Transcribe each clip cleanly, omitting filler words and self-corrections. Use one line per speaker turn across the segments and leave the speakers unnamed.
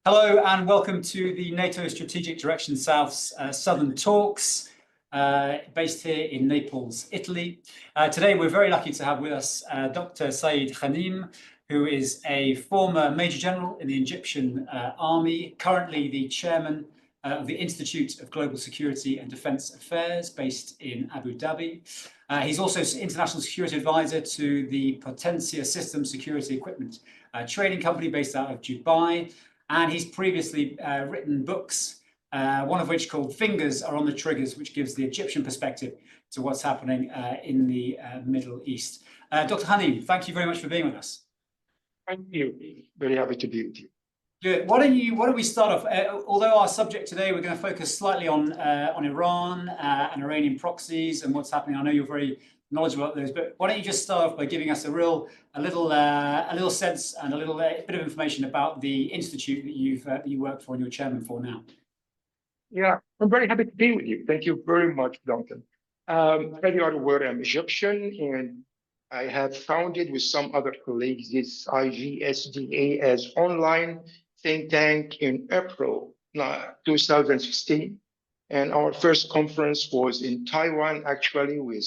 Hello and welcome to the NATO Strategic Direction South's Southern Talks, based here in Naples, Italy. Today we're very lucky to have with us Dr. Saeed Khanim, who is a former Major General in the Egyptian Army, currently the Chairman of the Institute of Global Security and Defence Affairs based in Abu Dhabi. He's also International Security Advisor to the Potentia System Security Equipment trading company based out of Dubai. And he's previously written books, one of which called Fingers Are on the Triggers, which gives the Egyptian perspective to what's happening in the Middle East. Dr. Hanim, thank you very much for being with us.
Thank you. Very happy to be with you.
Good. Why don't we start off? Although our subject today, we're going to focus slightly on Iran and Iranian proxies and what's happening. I know you're very knowledgeable about those, but why don't you just start off by giving us a little sense and a little bit of information about the institute that you work for and you're chairman for now.
Yeah, I'm very happy to be with you. Thank you very much, Duncan. As you are aware, I'm Egyptian, and I have founded with some other colleagues this IGSDA as online think tank in April 2016. And our first conference was in Taiwan, actually, with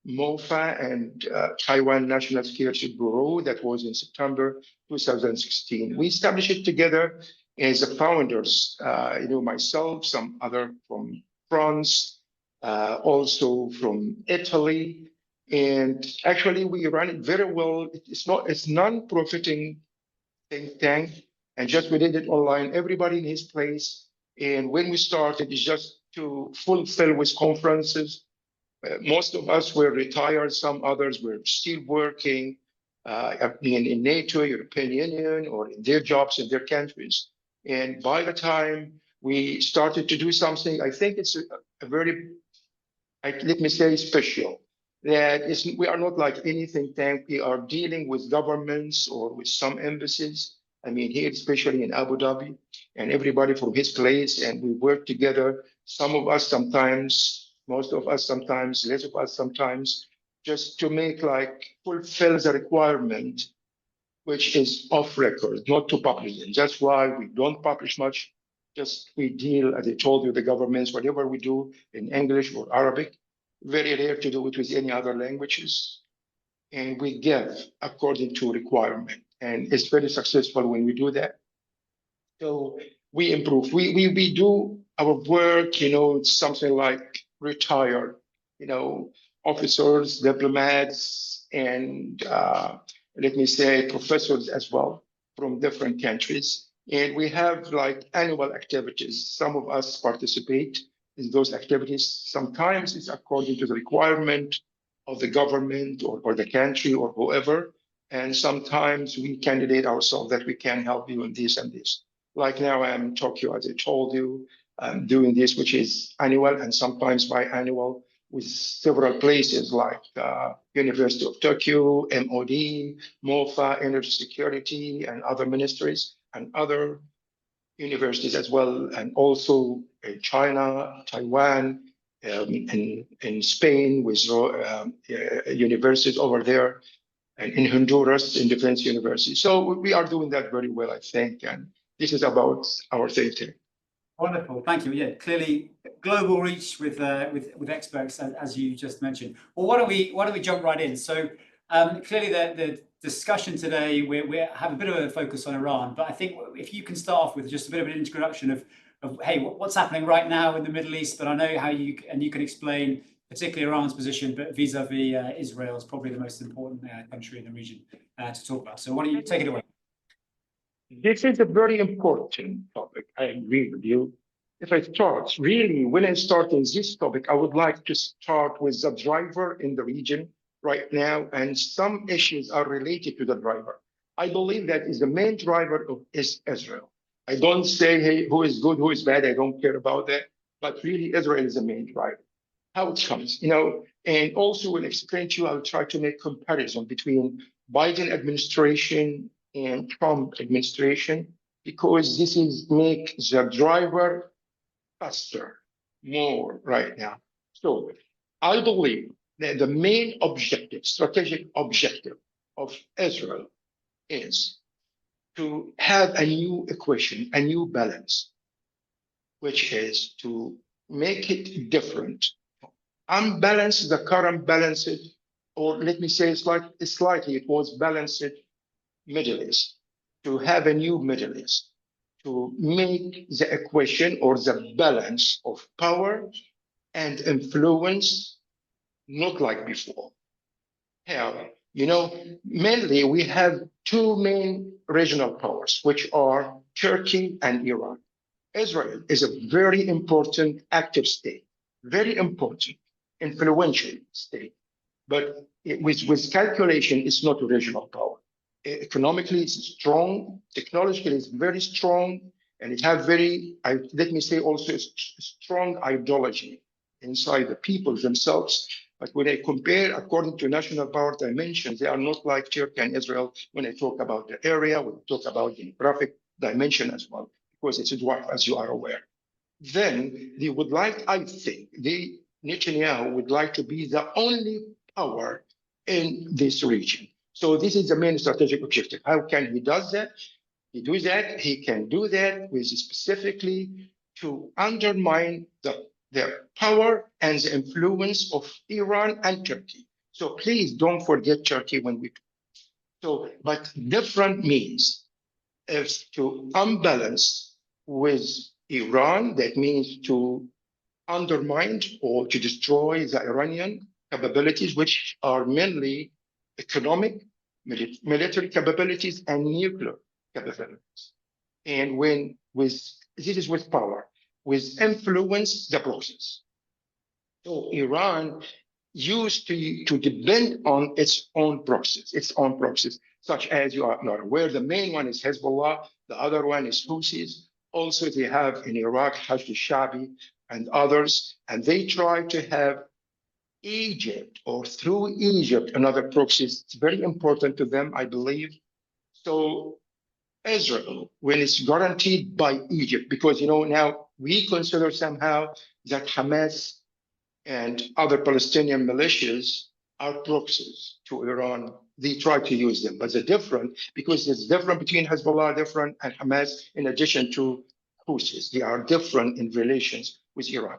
MOFA and Taiwan National Security Bureau. That was in September 2016. We established it together as the founders, myself, some other from France, also from Italy. And actually, we run it very well. It's non-profiting think tank. And just we did it online, everybody in his place. And when we started, it's just to fulfill with conferences. Most of us were retired, some others were still working in NATO, European Union, or in their jobs in their countries. And by the time we started to do something, I think it's a very, let me say, special. That we are not like any think tank. We are dealing with governments or with some embassies. I mean, here, especially in Abu Dhabi, and everybody from his place, and we work together. Some of us sometimes, most of us sometimes, less of us sometimes, just to make fulfill the requirement, which is off record, not to publish it. That's why we don't publish much. Just we deal, as I told you, the governments, whatever we do in English or Arabic, very rare to do it with any other languages. And we give according to requirement. And it's very successful when we do that. So we improve. We do our work, it's something like retired, officers, diplomats, and let me say professors as well from different countries. And we have annual activities. Some of us participate in those activities. Sometimes it's according to the requirement of the government or the country or whoever. And sometimes we candidate ourselves that we can help you in this and this. Like now I'm in Tokyo, as I told you, I'm doing this, which is annual and sometimes biannual with several places like University of Tokyo, MOD, MOFA, Energy Security, and other ministries and other universities as well, and also in China, Taiwan, in Spain with universities over there, and in Honduras in defense university. So we are doing that very well, I think, and this is about our think tank.
Wonderful, thank you. Yeah, clearly global reach with experts, as you just mentioned. Well, why don't we jump right in? So clearly the discussion today we have a bit of a focus on Iran, but I think if you can start off with just a bit of an introduction of hey, what's happening right now in the Middle East, but I know how you can explain particularly Iran's position, but vis-a-vis Israel is probably the most important country in the region to talk about. So why don't you take it away?
This is a very important topic. I agree with you. If I start, really, when I start in this topic, I would like to start with the driver in the region right now, and some issues are related to the driver. I believe that is the main driver is Israel. I don't say, hey, who is good, who is bad, I don't care about that, but really Israel is the main driver. How it comes, and also will explain to you, I'll try to make comparison between Biden administration and Trump administration, because this is make the driver faster, more right now. So I believe that the main objective, strategic objective of Israel is to have a new equation, a new balance, which is to make it different, unbalance the current balance, or let me say slightly, it was balanced Middle East, to have a new Middle East, to make the equation or the balance of power and influence not like before. How? Mainly we have two main regional powers, which are Turkey and Iran. Israel is a very important active state, very important, influential state. But with calculation, it's not a regional power. Economically, it's strong. Technologically, it's very strong. And it has let me say also, strong ideology inside the people themselves. But when I compare, according to national power dimensions, they are not like Turkey and Israel when I talk about the area, when I talk about the demographic dimension as well, because it's a dwarf, as you are aware. Then they would like, I think, Netanyahu would like to be the only power in this region. So this is the main strategic objective. How can he does that? He can do that with specifically to undermine the power and the influence of Iran and Turkey. So please don't forget Turkey when we talk. So, but different means is to unbalance with Iran. That means to undermine or to destroy the Iranian capabilities, which are mainly economic, military capabilities, and nuclear capabilities. And this is with power, with influence, the process. So Iran used to depend on its own proxies, such as you are not aware. The main one is Hezbollah, the other one is Houthis. Also, they have in Iraq Hashd al-Shabi and others, and they try to have Egypt or through Egypt another proxies. It's very important to them, I believe. So Israel, when it's guaranteed by Egypt, because now we consider somehow that Hamas and other Palestinian militias are proxies to Iran. They try to use them, but because it's different between Hezbollah, different, and Hamas, in addition to Houthis. They are different in relations with Iran.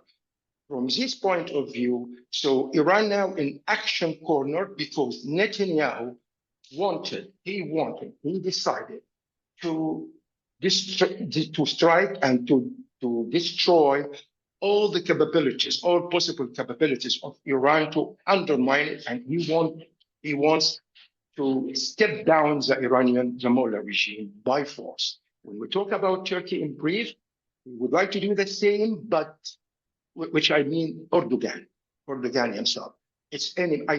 From this point of view, so Iran now in action corner because Netanyahu he decided to strike and to destroy all the capabilities, all possible capabilities of Iran to undermine it, and he wants to step down the Mullah regime by force. When we talk about Turkey in brief, we would like to do the same, but which I mean Erdogan himself. I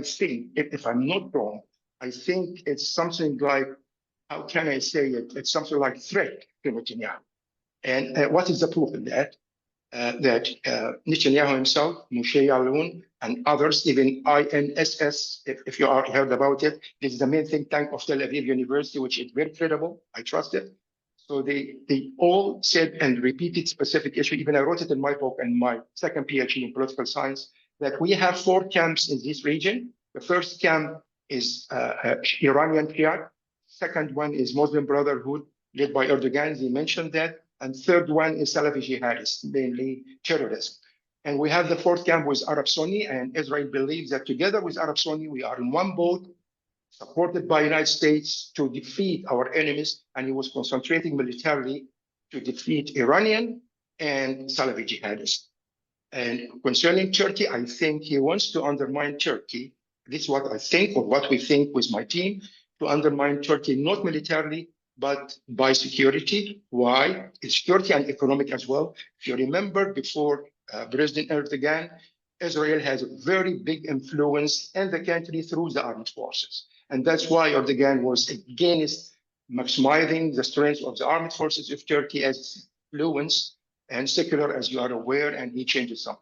think, if I'm not wrong, I think it's something like, how can I say it? It's something like threat to Netanyahu. And what is the proof of that? That Netanyahu himself, Moshe Yaalon, and others, even INSS, if you are heard about it, this is the main think tank of Tel Aviv University, which is very credible. I trust it. So they all said and repeated specific issue. Even I wrote it in my book and my second PhD in political science, that we have 4 camps in this region. The first camp is Iranian Shiite. Second one is Muslim Brotherhood, led by Erdogan. They mentioned that. And third one is Salafi jihadists, mainly terrorism. And we have the 4th camp with Arab Sunni, and Israel believes that together with Arab Sunni, we are in one boat, supported by the United States to defeat our enemies. And he was concentrating militarily to defeat Iranian and Salafi jihadists. And concerning Turkey, I think he wants to undermine Turkey. This is what I think, or what we think with my team, to undermine Turkey, not militarily, but by security. Why? It's security and economic as well. If you remember, before President Erdogan, Israel has a very big influence in the country through the armed forces. And that's why Erdogan was against maximizing the strength of the armed forces of Turkey as influence and secular, as you are aware, and he changed it somehow.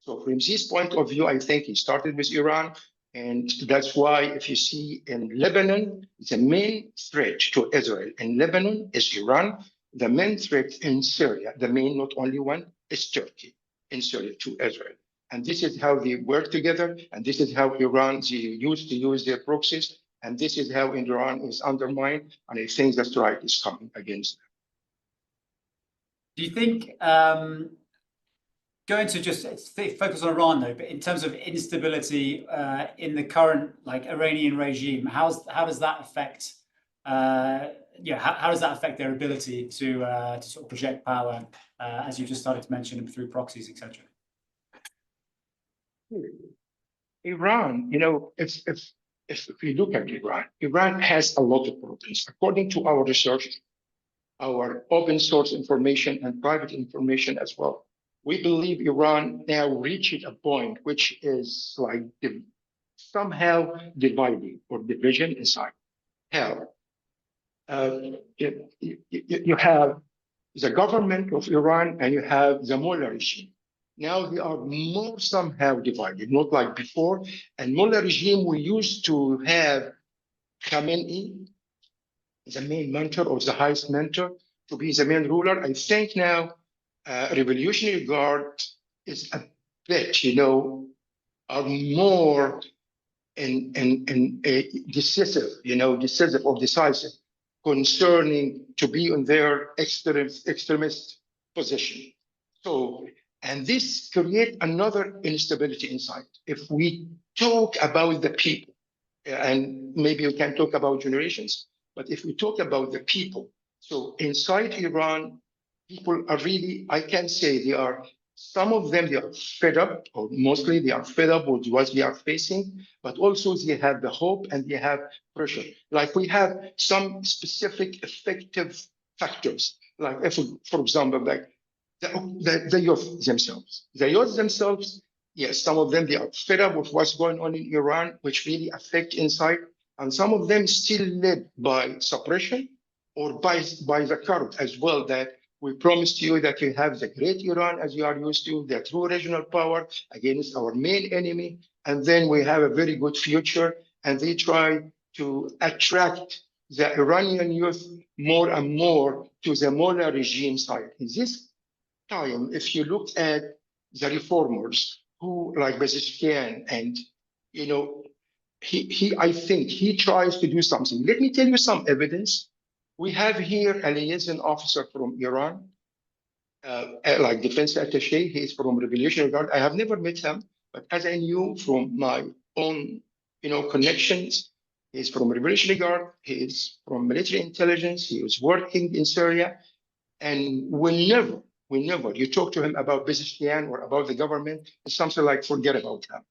So from this point of view, I think he started with Iran. And that's why if you see in Lebanon, the main threat to Israel in Lebanon is Iran. The main threat in Syria, the main, not only one, is Turkey in Syria to Israel. And this is how they work together. And this is how Iran, they used to use their proxies And this is how Iran is undermined. And I think the strike is coming against them.
Do you think, going to just focus on Iran though, but in terms of instability in the current Iranian regime, how does that affect how does that affect their ability to sort of project power, as you just started to mention, through proxies, etc.?
Iran, if we look at Iran, Iran has a lot of problems. According to our research, our open source information and private information as well, we believe Iran now reached a point which is like somehow dividing or division inside. How? You have the government of Iran and you have the Mullah regime. Now they are more somehow divided, not like before. And Mullah regime, we used to have Khamenei, the main mentor or the highest mentor, to be the main ruler. I think now Revolutionary Guard is a bit, are more in decisive or decisive concerning to be on their extremist position. So, and this create another instability inside. If we talk about the people, and maybe we can talk about generations, but if we talk about the people, so inside Iran, people are really, I can say some of them, they are fed up, or mostly they are fed up with what we are facing, but also they have the hope and they have pressure. Like we have some specific effective factors, like if, for example, like the youth themselves. The youth themselves, yes, some of them, they are fed up with what's going on in Iran, which really affect inside. And some of them still led by suppression or by the current as well, that we promised you that you have the great Iran as you are used to, the true regional power against our main enemy. And then we have a very good future. And they try to attract the Iranian youth more and more to the Mullah regime side. In this time, if you look at the reformers who like Pezeshkian and, I think he tries to do something. Let me tell you some evidence. We have here a liaison officer from Iran, like defense attaché. He is from Revolutionary Guard. I have never met him, but as I knew from my own, connections, he's from Revolutionary Guard. He is from military intelligence. He was working in Syria, and whenever you talk to him about Pezeshkian or about the government, it's something like forget about him.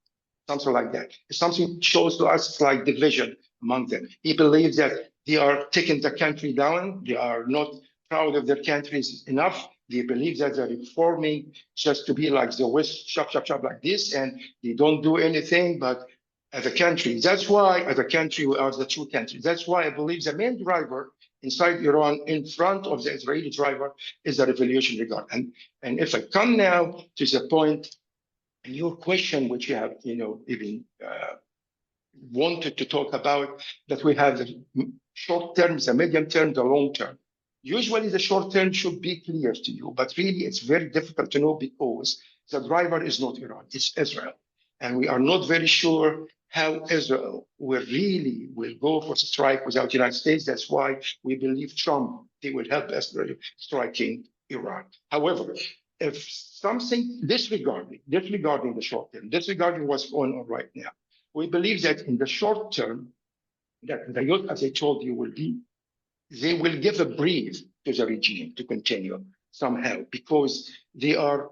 Something like that. It's something shows to us it's like division among them. He believes that they are taking the country down. They are not proud of their countries enough. They believe that they're reforming just to be like the West, shop like this, and they don't do anything. But as a country, that's why as a country we are the true country. That's why I believe the main driver inside Iran, in front of the Israeli driver, is the Revolutionary Guard. And if I come now to the point. And your question, which you have, even wanted to talk about, that we have the short term, the medium term, the long term. Usually the short term should be clear to you, but really it's very difficult to know because the driver is not Iran, it's Israel. And we are not very sure how Israel will go for strike without the United States. That's why we believe Trump, they will help Israel striking Iran. However, if something disregarding the short term, disregarding what's going on right now, we believe that in the short term, that the youth, as I told you, they will give a breathe to the regime to continue somehow because they are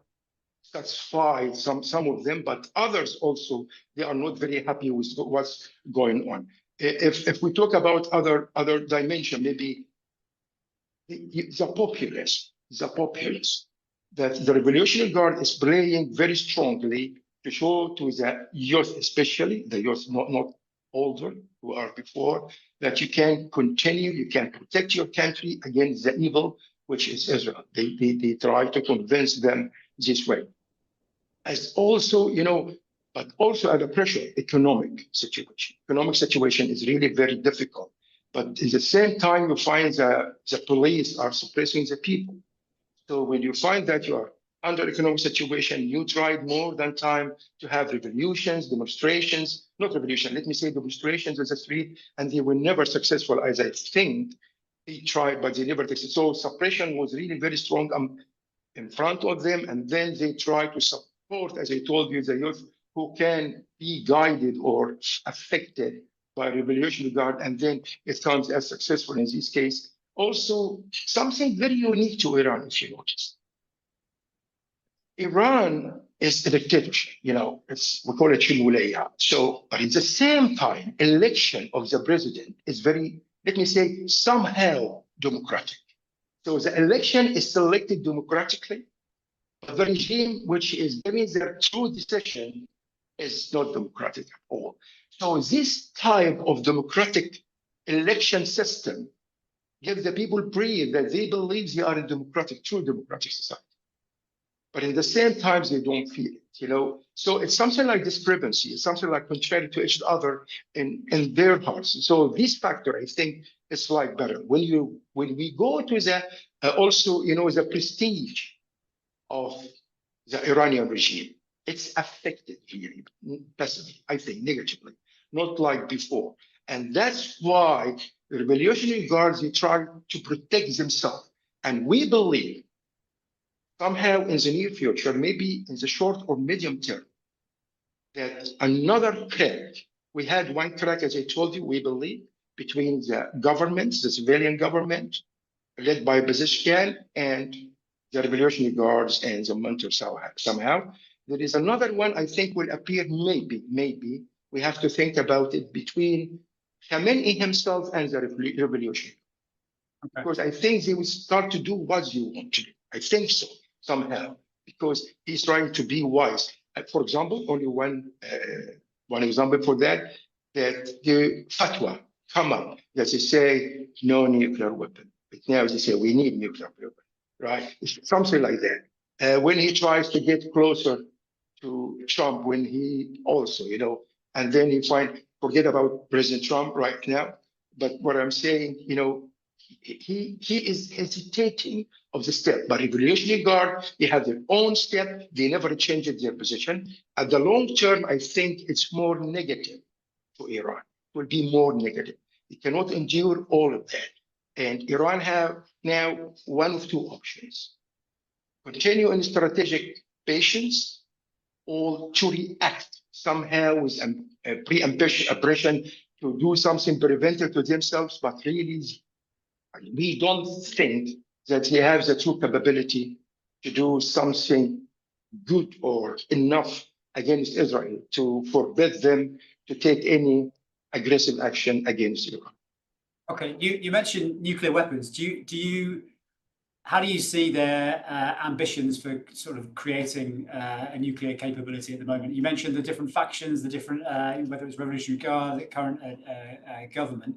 satisfied, some of them, but others also, they are not very happy with what's going on. If we talk about other dimension, maybe the populace, that the Revolutionary Guard is playing very strongly to show to the youth, especially the youth, not older, who are before, that you can continue, you can protect your country against the evil, which is Israel. They try to convince them this way. As also, but also under pressure, economic situation. Economic situation is really very difficult. But at the same time, you find the police are suppressing the people. So when you find that you are under economic situation, you tried more than time to have revolutions, demonstrations, not revolution, let me say demonstrations in the street, and they were never successful, as I think they tried, but they never succeeded. So suppression was really very strong in front of them, and then they try to support, as I told you, the youth who can be guided or affected by revolutionary guard, and then it comes as successful in this case. Also, something very unique to Iran, if you notice. Iran is a dictatorship, we call it Shimulaya. So, but at the same time, election of the president is very, let me say, somehow democratic. So the election is selected democratically, but the regime which is giving their true decision is not democratic at all. So this type of democratic election system gives the people breathe that they believe they are in true democratic society. But at the same time, they don't feel it, So it's something like discrepancy. It's something like contrary to each other in their hearts. So this factor, I think, is like better. When we go to the also, the prestige of the Iranian regime, it's affected really passively, I think, negatively, not like before. And that's why the revolutionary guards, they try to protect themselves. And we believe somehow in the near future, maybe in the short or medium term, that another crack, we had one crack, as I told you, we believe, between the government, the civilian government, led by Pezeshkian, and the revolutionary guards and the Mentor somehow. There is another one I think will appear maybe. We have to think about it between Khamenei himself and the revolution. Okay. Because I think they will start to do what you want to do. I think so, somehow, because he's trying to be wise. For example, only one example for that the fatwa come up that they say no nuclear weapon. But now they say we need nuclear weapon, right? It's something like that. When he tries to get closer to Trump, when he also, and then he forget about President Trump right now. But what I'm saying, he is hesitating of the step. But Revolutionary Guard, they have their own step. They never changed their position. At the long term, I think it's more negative to Iran. It will be more negative. It cannot endure all of that. And Iran have now one of two options. Continue in strategic patience or to react somehow with a pre-aggression to do something preventive to themselves, but really we don't think that they have the true capability to do something good or enough against Israel to forbid them to take any aggressive action against Iran.
Okay, you mentioned nuclear weapons. How do you see their ambitions for sort of creating a nuclear capability at the moment? You mentioned the different factions, the different, whether it's Revolutionary Guard, the current government.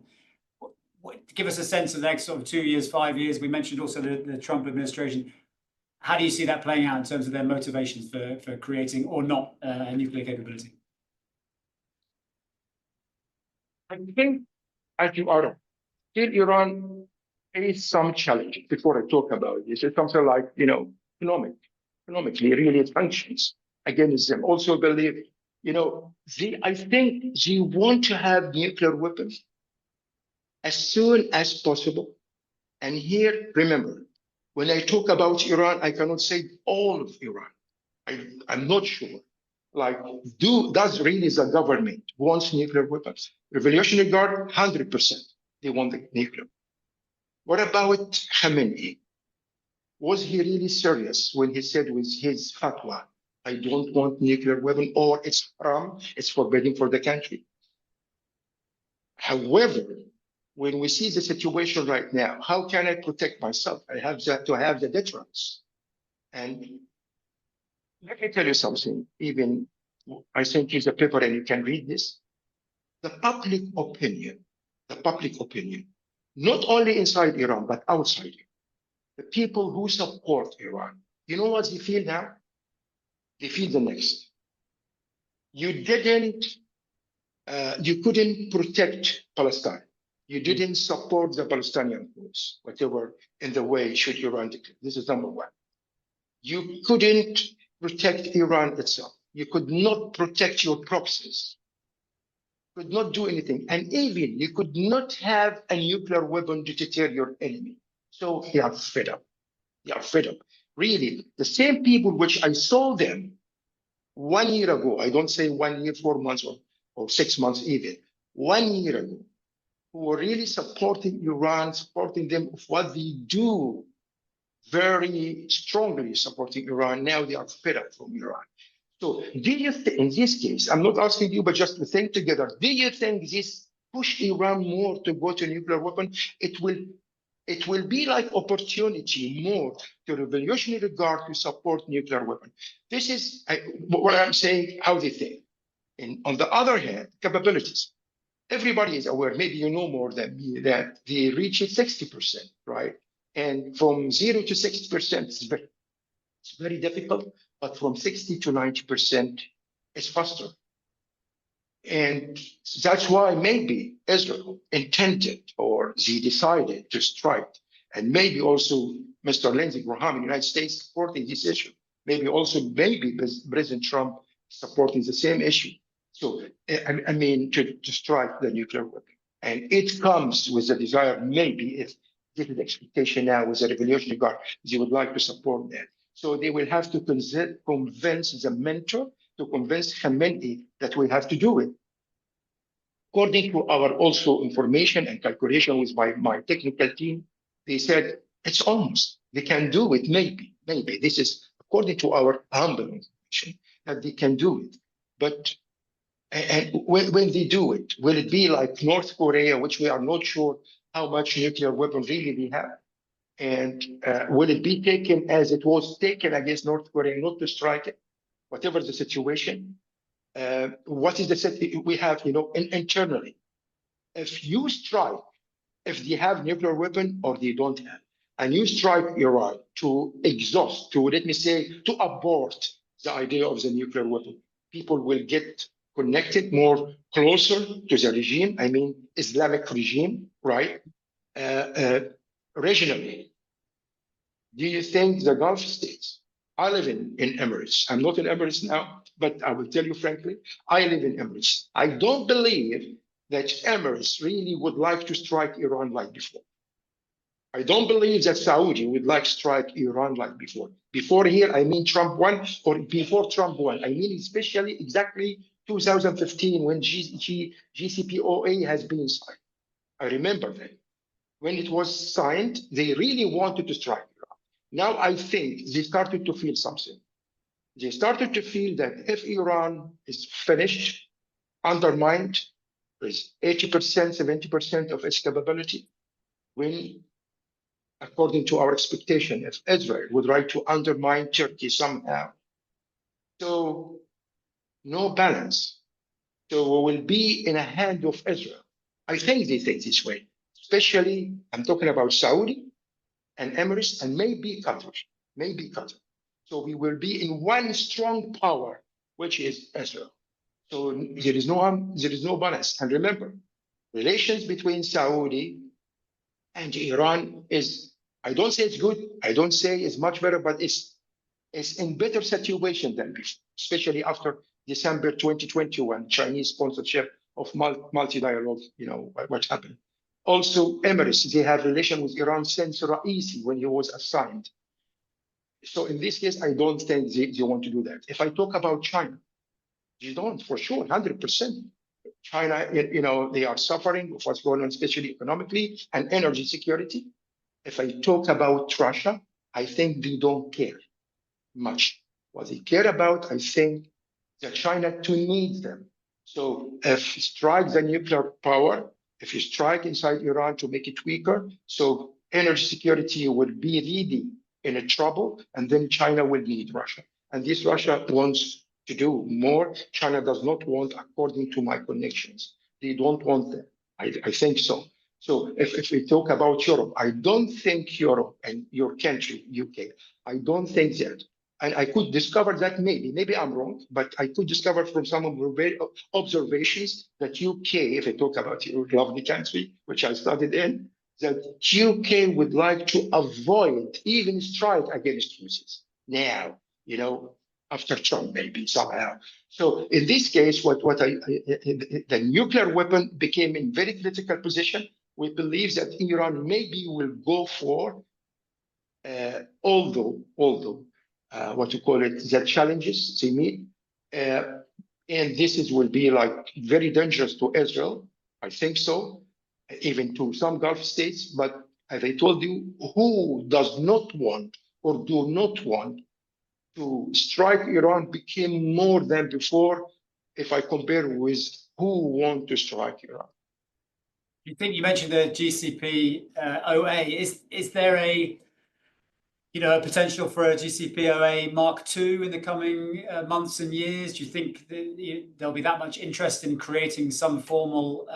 Give us a sense of the next sort of 2 years, 5 years. We mentioned also the Trump administration. How do you see that playing out in terms of their motivations for creating or not a nuclear capability?
I think, as you are, still Iran face some challenges before I talk about this. It's something like, economically, really it functions against them. Also believe, I think they want to have nuclear weapons as soon as possible. And here, remember, when I talk about Iran, I cannot say all of Iran. I'm not sure. Does really the government wants nuclear weapons? Revolutionary Guard, 100%. They want the nuclear. What about Khamenei? Was he really serious when he said with his fatwa, I don't want nuclear weapon, or it's haram, it's forbidden for the country? However, when we see the situation right now, how can I protect myself? I have to have the deterrence. And let me tell you something, even I sent you the paper and you can read this. The public opinion, not only inside Iran, but outside, the people who support Iran, you know what they feel now? They feel the next. You couldn't protect Palestine. You didn't support the Palestinian cause, whatever in the way should Iran declare. This is number one. You couldn't protect Iran itself. You could not protect your proxies. Could not do anything. And even you could not have a nuclear weapon to deter your enemy. So they are fed up. They are fed up. Really, the same people which I saw them 1 year ago, I don't say 1 year, 4 months or 6 months even, 1 year ago, who were really supporting Iran, supporting them of what they do, very strongly supporting Iran. Now they are fed up from Iran. So do you in this case, I'm not asking you, but just to think together, do you think this push Iran more to go to nuclear weapon? It will be like opportunity more to Revolutionary Guard to support nuclear weapon. This is what I'm saying, how they think. And on the other hand, capabilities. Everybody is aware, maybe you know more than me, that they reach 60%, right? And from 0 to 60% is it's very difficult, but from 60 to 90% is faster. And that's why maybe Israel intended or they decided to strike. And maybe also Mr. Lindsey Graham in the United States supporting this issue. Maybe also President Trump supporting the same issue. So, I mean, to strike the nuclear weapon. And it comes with the desire, maybe if this is the expectation now with the Revolutionary Guard, they would like to support that. So they will have to convince the mentor, to convince Khamenei that we have to do it. According to our also information and calculation with my technical team, they said it's almost, they can do it, maybe. This is according to our humble information, that they can do it. But and when they do it, will it be like North Korea, which we are not sure how much nuclear weapon really they have? And will it be taken as it was taken against North Korea, not to strike it, whatever the situation? What is the we have, internally? If you strike, if they have nuclear weapon or they don't have, and you strike Iran to exhaust, to let me say, to abort the idea of the nuclear weapon, people will get connected more closer to the regime. I mean, Islamic regime, right? Regionally. Do you think the Gulf states? I live in Emirates. I'm not in Emirates now, but I will tell you frankly, I live in Emirates. I don't believe that Emirates really would like to strike Iran like before. I don't believe that Saudi would like to strike Iran like before. Before here, I mean Trump won, or before Trump won. I mean especially exactly 2015 when GCPOA has been signed. I remember that. When it was signed, they really wanted to strike Iran. Now I think they started to feel something. They started to feel that if Iran is finished, undermined, with 80%, 70% of its capability, when, according to our expectation, if Israel would like to undermine Turkey somehow, so no balance. So we will be in a hand of Israel. I think they think this way, especially, I'm talking about Saudi and Emirates and maybe Qatar. So we will be in one strong power, which is Israel. So there is no balance. And remember, relations between Saudi and Iran is, I don't say it's good, I don't say it's much better, but it's in better situation than before, especially after December 2021 Chinese sponsorship of multi-dialogue, what happened. Also, Emirates, they have relation with Iran since Raisi when he was assigned. So in this case, I don't think they want to do that. If I talk about China, they don't, for sure, 100%. China, they are suffering of what's going on, especially economically and energy security. If I talk about Russia, I think they don't care much. What they care about, I think, that China to need them. So if you strike the nuclear power, if you strike inside Iran to make it weaker, so energy security will be really in a trouble, and then China will need Russia. And this Russia wants to do more. China does not want, according to my connections. They don't want that. I think so. So if we talk about Europe, I don't think Europe and your country, UK, I don't think that. And I could discover that maybe I'm wrong, but I could discover from some of observations that UK, if I talk about your lovely country, which I studied in, that UK would like to avoid even strike against Russia. now, after Trump, maybe somehow. So in this case, the nuclear weapon became in very critical position. We believe that Iran maybe will go for, although what you call it, the challenges they meet, and will be like very dangerous to Israel. I think so, even to some Gulf states. But as I told you, who does not want or do not want to strike Iran became more than before if I compare with who want to strike Iran.
You think you mentioned the GCP OA. Is there a potential for a GCP OA Mark II in the coming months and years? Do you think there'll be that much interest in creating some formal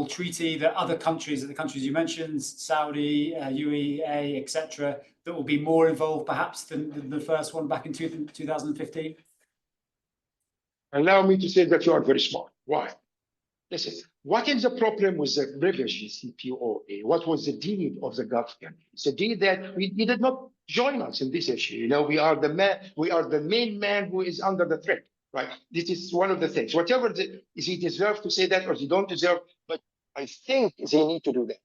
treaty that other countries, the countries you mentioned, Saudi, UAE, etc., that will be more involved perhaps than the first one back in 2015?
Allow me to say that you are very smart. Why? Listen, what is the problem with the previous GCPOA? What was the deal of the Gulf countries? The deal that we did not join us in this issue. We are the main man who is under the threat, right? This is one of the things. Whatever is he deserve to say that or he don't deserve, but I think they need to do that.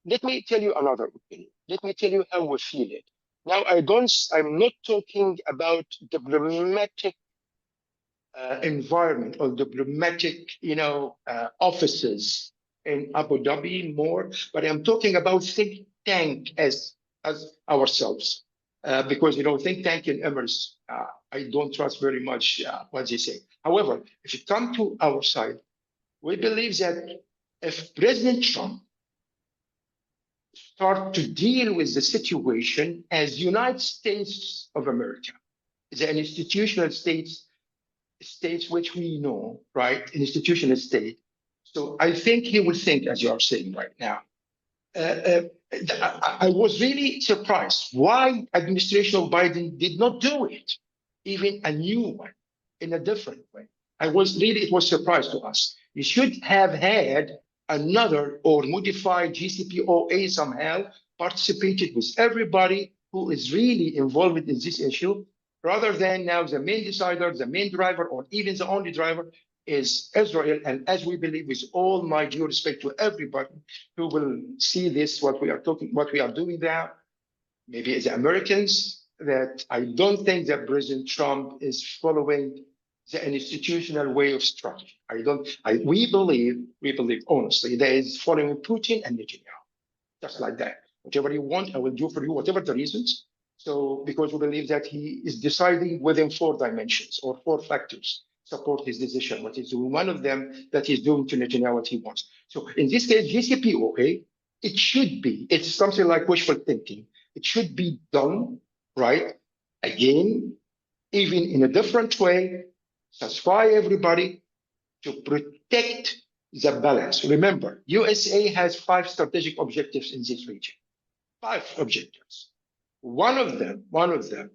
Let me tell you another opinion. Let me tell you how we feel it. Now, I'm not talking about diplomatic environment or diplomatic, offices in Abu Dhabi more, but I'm talking about think tank as ourselves, because think tank in Emirates, I don't trust very much what they say. However, if you come to our side, we believe that if President Trump start to deal with the situation as United States of America, the institutional states which we know, right? An institutional state. So I think he will think, as you are saying right now. I was really surprised why administration of Biden did not do it, even a new one, in a different way. It was surprise to us. You should have had another or modified GCPOA somehow, participated with everybody who is really involved in this issue, rather than now the main decider, the main driver, or even the only driver is Israel. And as we believe, with all my due respect to everybody who will see this, what we are doing now, maybe as Americans, that I don't think that President Trump is following the institutional way of strategy. We believe honestly that is following Putin and Netanyahu, just like that. Whatever you want, I will do for you, whatever the reasons. So, because we believe that he is deciding within 4 dimensions or 4 factors support his decision, what is one of them that he's doing to Netanyahu what he wants. So in this case, GCPOA, it's something like wishful thinking. It should be done, right? Again, even in a different way, satisfy everybody to protect the balance. Remember, USA has 5 strategic objectives in this region. 5 objectives. One of them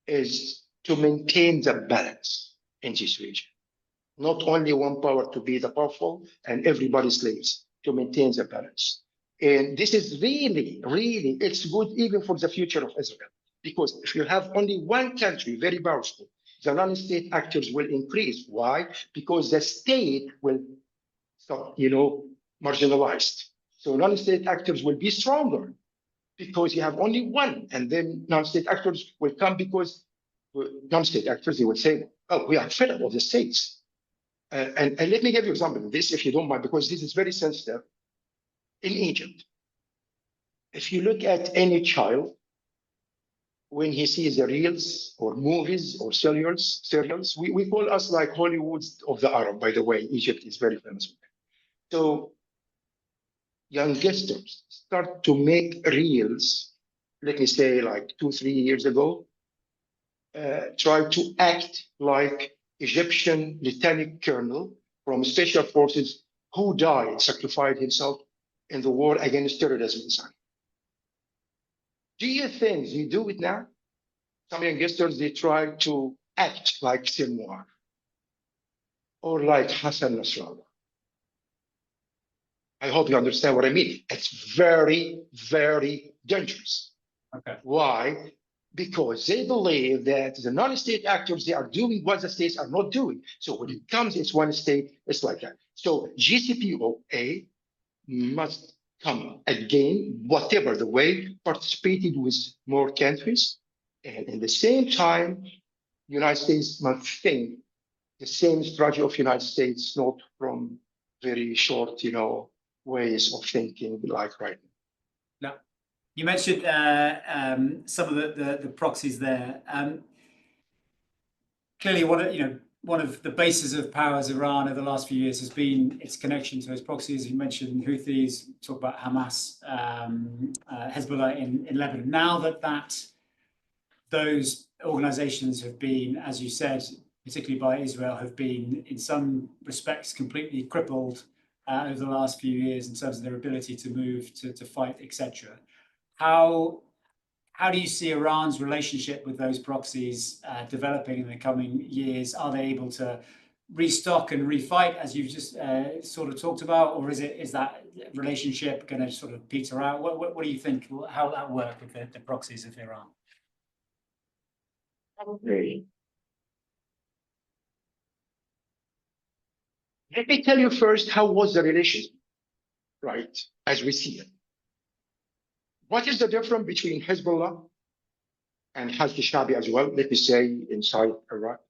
is to maintain the balance in this region. Not only one power to be the powerful and everybody slaves, to maintain the balance. And this is really, really, it's good even for the future of Israel. Because if you have only one country very powerful, the non-state actors will increase. Why? Because the state will stop, marginalized. So non-state actors will be stronger because you have only one, and then non-state actors will come because non-state actors, they will say, oh, we are fed up of the states. And let me give you an example of this, if you don't mind, because this is very sensitive. In Egypt, if you look at any child, when he sees the reels or movies or serials, we call us like Hollywood of the Arab, by the way. Egypt is very famous with that. So youngsters start to make reels, let me say like 2-3 years ago, try to act like Egyptian lieutenant colonel from special forces who died, sacrificed himself in the war against terrorism in Syria. Do you think they do it now? Some youngsters, they try to act like Sinwar or like Hassan Nasrallah. I hope you understand what I mean. It's very, very dangerous.
Okay.
Why? because they believe that the non-state actors, they are doing what the states are not doing. So when it comes, it's one state, it's like that. So GCPOA must come again, whatever the way, participated with more countries. And at the same time, United States must think the same strategy of United States, not from very short, ways of thinking like right now.
Now, you mentioned some of the proxies there. Clearly, one of the bases of powers Iran over the last few years has been its connection to those proxies. You mentioned Houthis, talk about Hamas, Hezbollah in Lebanon. Now that those organizations have been, as you said, particularly by Israel, have been in some respects completely crippled over the last few years in terms of their ability to move, to fight, etc. How do you see Iran's relationship with those proxies developing in the coming years? Are they able to restock and refight, as you've just sort of talked about, or is that relationship going to sort of peter out? What do you think? How will that work with the proxies of Iran?
Okay. Let me tell you first, how was the relationship, right, as we see it? What is the difference between Hezbollah and Hashd Shabi as well, let me say, inside Iraq,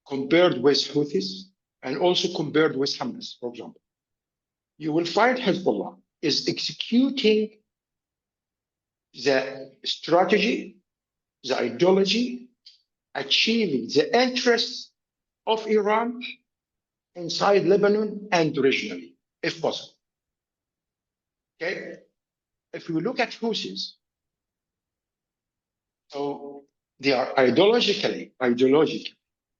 compared with Houthis, and also compared with Hamas, for example? You will find Hezbollah is executing the strategy, the ideology, achieving the interests of Iran inside Lebanon and regionally, if possible. Okay? If we look at Houthis, so they are ideologically,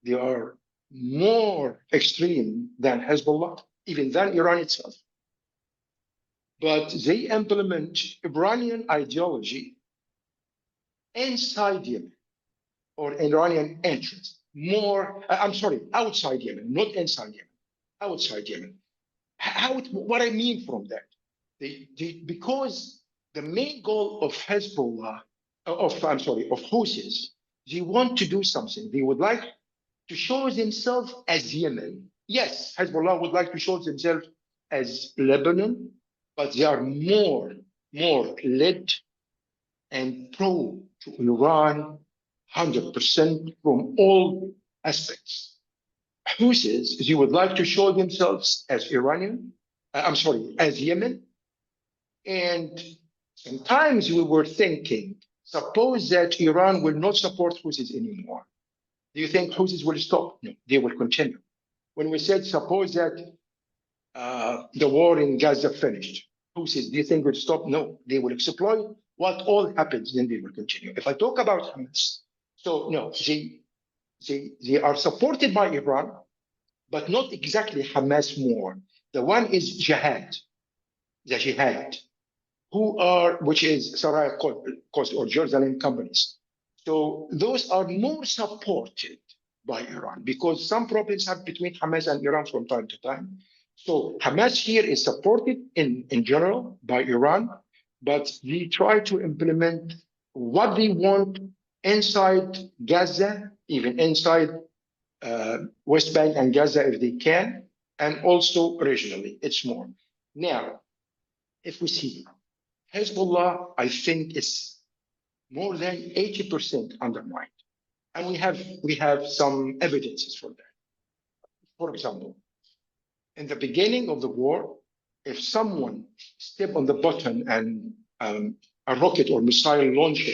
they are more extreme than Hezbollah, even than Iran itself. But they implement Iranian ideology inside Yemen, or Iranian interests. Outside Yemen, not inside Yemen, outside Yemen. What I mean from that? Because the main goal of Hezbollah, of Houthis, they want to do something. They would like to show themselves as Yemen. Yes, Hezbollah would like to show themselves as Lebanon, but they are more led and pro to Iran 100% from all aspects. Houthis, they would like to show themselves as as Yemen. And sometimes we were thinking, suppose that Iran will not support Houthis anymore. Do you think Houthis will stop? No, they will continue. When we said, suppose that the war in Gaza finished, Houthis, do you think will stop? No, they will exploit what all happens, then they will continue. If I talk about Hamas, so no, they are supported by Iran, but not exactly Hamas more. The one is the jihad, which is Saraya Coast or Jerusalem companies. So those are more supported by Iran because some problems have between Hamas and Iran from time to time. So Hamas here is supported in general by Iran, but they try to implement what they want inside Gaza, even inside West Bank and Gaza if they can, and also regionally. It's more. Now, if we see Hezbollah, I think is more than 80% undermined. And we have some evidences for that. For example, in the beginning of the war, if someone stepped on the button and a rocket or missile launched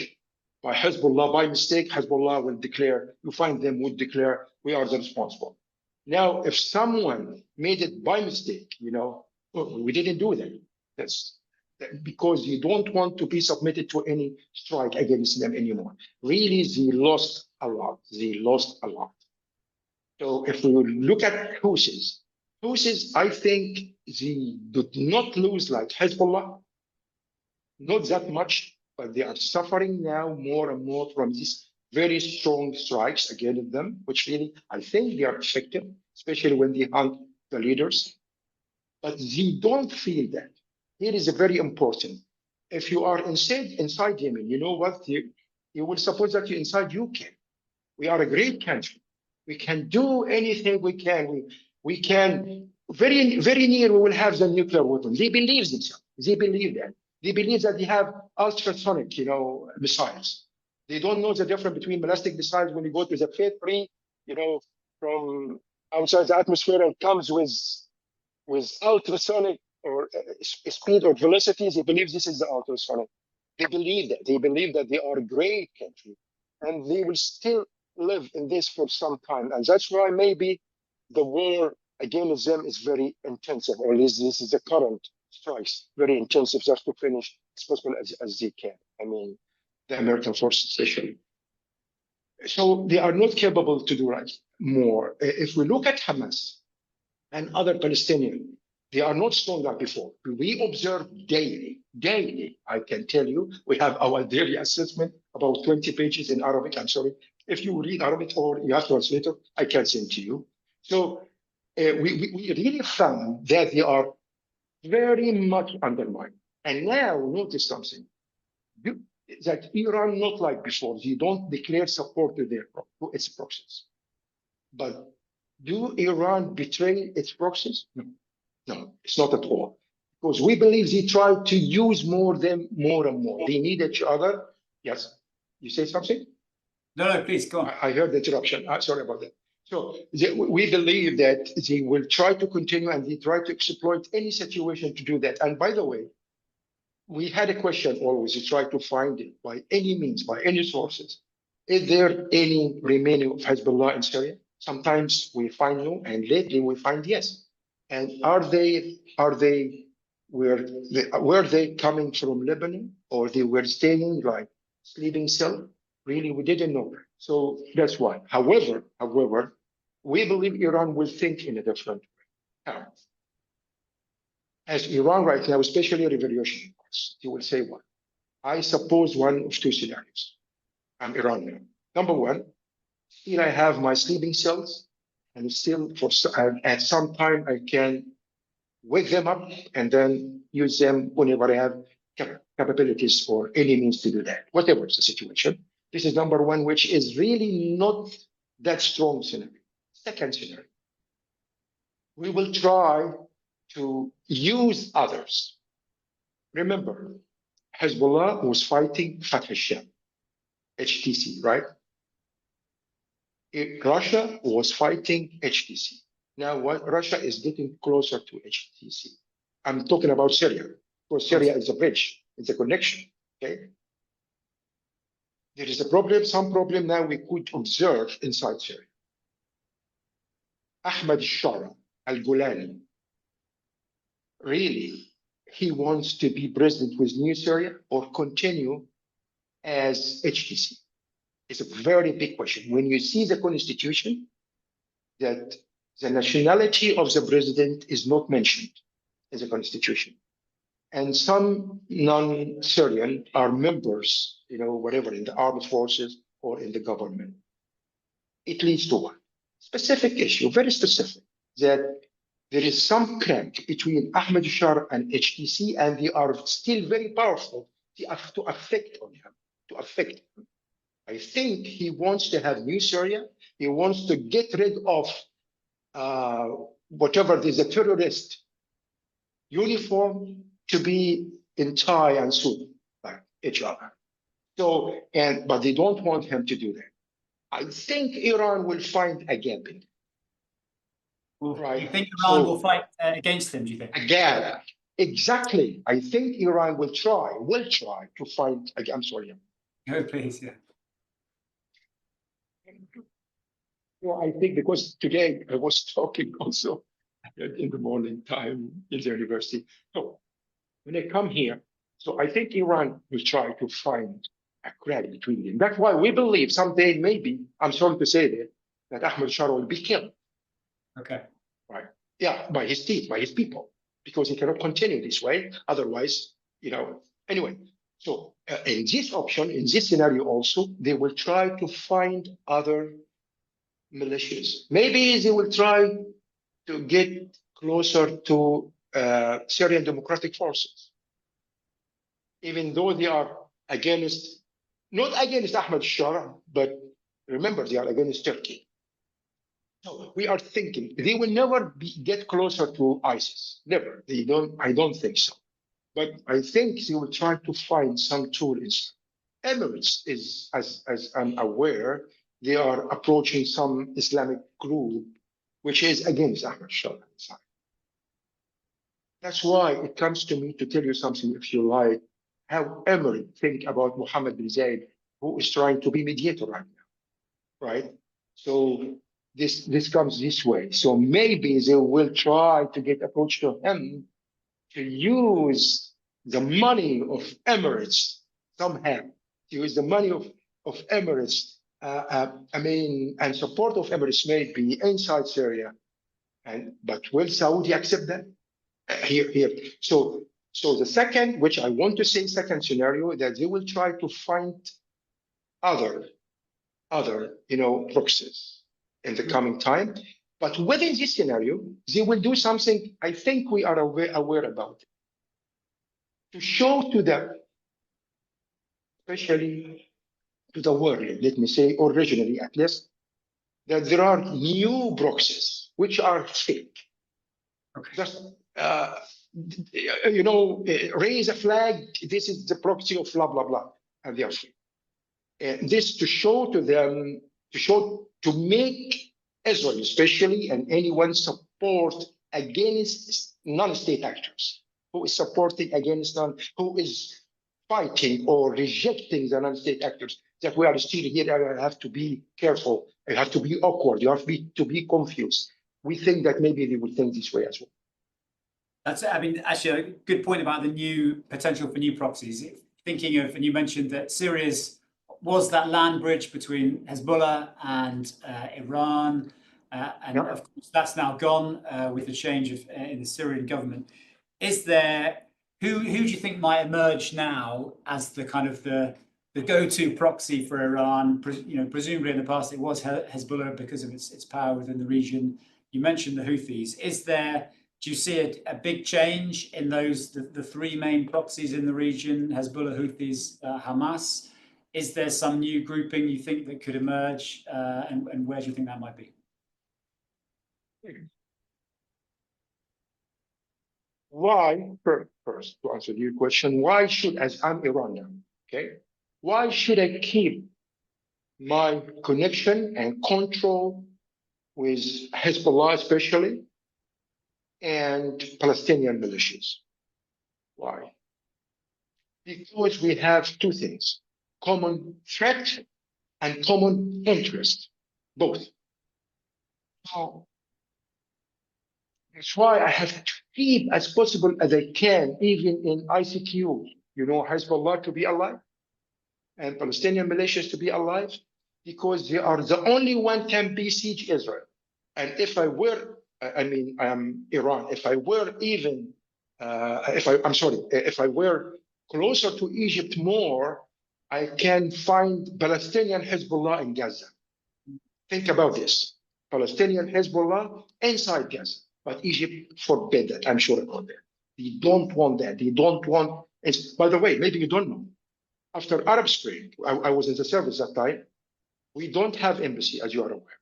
by Hezbollah by mistake, Hezbollah will declare, would declare, we are the responsible. Now, if someone made it by mistake, we didn't do that. That's because you don't want to be submitted to any strike against them anymore. Really, they lost a lot. So if we look at Houthis, I think they did not lose like Hezbollah, not that much, but they are suffering now more and more from these very strong strikes against them, which really, I think they are effective, especially when they hunt the leaders. But they don't feel that. Here is a very important. If you are inside Yemen, you know what? You will suppose that you're inside UK. We are a great country. We can do anything we can. We can, very near, we will have the nuclear weapon. They believe themselves. They believe that. They believe that they have ultrasonic, missiles. They don't know the difference between ballistic missiles when you go to the factory, from outside the atmosphere and comes with ultrasonic or speed or velocity. They believe this is the ultrasonic. They believe that. They believe that they are a great country, and they will still live in this for some time. And that's why maybe the war against them is very intensive, or at least this is the current strikes, very intensive, just to finish as possible as they can. I mean, the American forces especially. So they are not capable to do more. If we look at Hamas and other Palestinians, they are not strong like before. We observe daily, I can tell you, we have our daily assessment, about 20 pages in Arabic. I'm sorry. If you read Arabic or you have translator, I can send to you. So we really found that they are very much undermined. And now notice something. That Iran, not like before, they don't declare support to its proxies. But do Iran betray its proxies? No, it's not at all. Because we believe they try to use them more and more. They need each other. Yes. You say something?
No, please go on.
I heard the interruption. Sorry about that. So we believe that they will try to continue, and they try to exploit any situation to do that. And by the way, we had a question always. We try to find it by any means, by any sources. Is there any remaining of Hezbollah in Syria? Sometimes we find no, and lately we find yes. And were they coming from Lebanon, or they were staying like sleeping cell? Really, we didn't know. So that's why. However, we believe Iran will think in a different way. Now, as Iran right now, especially revolutionary parts, you will say what? I suppose one of two scenarios. I'm Iranian. Number one, still I have my sleeping cells, and still at some time I can wake them up and then use them whenever I have capabilities or any means to do that, whatever is the situation. This is number one, which is really not that strong scenario. Second scenario, we will try to use others. Remember, Hezbollah was fighting Fatah al-Sham, HTC, right? Russia was fighting HTC. Now, Russia is getting closer to HTC. I'm talking about Syria, because Syria is a bridge, it's a connection, okay? There is some problem now we could observe inside Syria. Ahmad al-Shara al-Gulani, really, he wants to be president with New Syria or continue as HTC? It's a very big question. When you see the constitution, that the nationality of the president is not mentioned in the constitution. And some non-Syrian are members, whatever, in the armed forces or in the government. It leads to one specific issue, very specific, that there is some crack between Ahmed Shar and HTC, and they are still very powerful to affect him. I think he wants to have New Syria. He wants to get rid of whatever is a terrorist uniform to be in tie and suit like each other. So, but they don't want him to do that. I think Iran will find a gap in it.
Right. You think Iran will fight against him, do you think?
Again, exactly. I think Iran will try to find, I'm sorry.
No, please, yeah.
Well, I think because today I was talking also in the morning time in the university. So when I come here, so I think Iran will try to find a crack between them. That's why we believe someday, maybe, I'm sorry to say that Ahmed Shah will be killed.
Okay.
Right. Yeah, by his team, by his people, because he cannot continue this way. Otherwise, anyway. So in this option, in this scenario also, they will try to find other militias. Maybe they will try to get closer to Syrian Democratic Forces, even though they are against not against Ahmed Shara, but remember, they are against Turkey. So we are thinking they will never get closer to ISIS. Never. They don't. I don't think so. But I think they will try to find some tool inside. Emirates is, as I'm aware, they are approaching some Islamic group which is against Ahmed Shah. That's why it comes to me to tell you something, if you like, how Emirates think about Mohammed bin Zayed, who is trying to be mediator right now, right? So this comes this way. So maybe they will try to get approach to him to use the money of Emirates somehow, to use the money of Emirates, and support of Emirates may be inside Syria, but will Saudi accept that? Here. So the second, which I want to say, second scenario, that they will try to find other proxies in the coming time. But within this scenario, they will do something I think we are aware about it. To show to them, especially to the world, let me say, originally at least, that there are new proxies which are fake.
Okay.
Just raise a flag. This is the proxy of blah blah blah, and they are fake. And this to show to them, to make Israel, especially, and anyone support against non-state actors, who is supporting against who is fighting or rejecting the non-state actors, that we are still here. I have to be careful. I have to be awkward. You have to be confused. We think that maybe they will think this way as well.
That's, I mean, actually a good point about the new potential for new proxies. Thinking of, and you mentioned that Syria's was that land bridge between Hezbollah and Iran, and of course that's now gone with the change in the Syrian government. Is there who do you think might emerge now as the kind of the go-to proxy for Iran? Presumably in the past it was Hezbollah because of its power within the region. You mentioned the Houthis. Do you see a big change in the three main proxies in the region, Hezbollah, Houthis, Hamas? Is there some new grouping you think that could emerge, and where do you think that might be?
Why, first, to answer your question, why should, as I'm Iranian, okay, why should I keep my connection and control with Hezbollah especially, and Palestinian militias? Why? Because we have two things: common threat and common interest, both. So that's why I have to keep as possible as I can, even in ICQ, Hezbollah to be alive and Palestinian militias to be alive, because they are the only one can besiege Israel. And if I were, I am Iran, if I were even, if I were closer to Egypt more, I can find Palestinian Hezbollah in Gaza. Think about this. Palestinian Hezbollah inside Gaza. But Egypt forbid that, I'm sure about that. They don't want that. They don't want, by the way, maybe you don't know. After Arab Spring, I was in the service that time. We don't have embassy, as you are aware,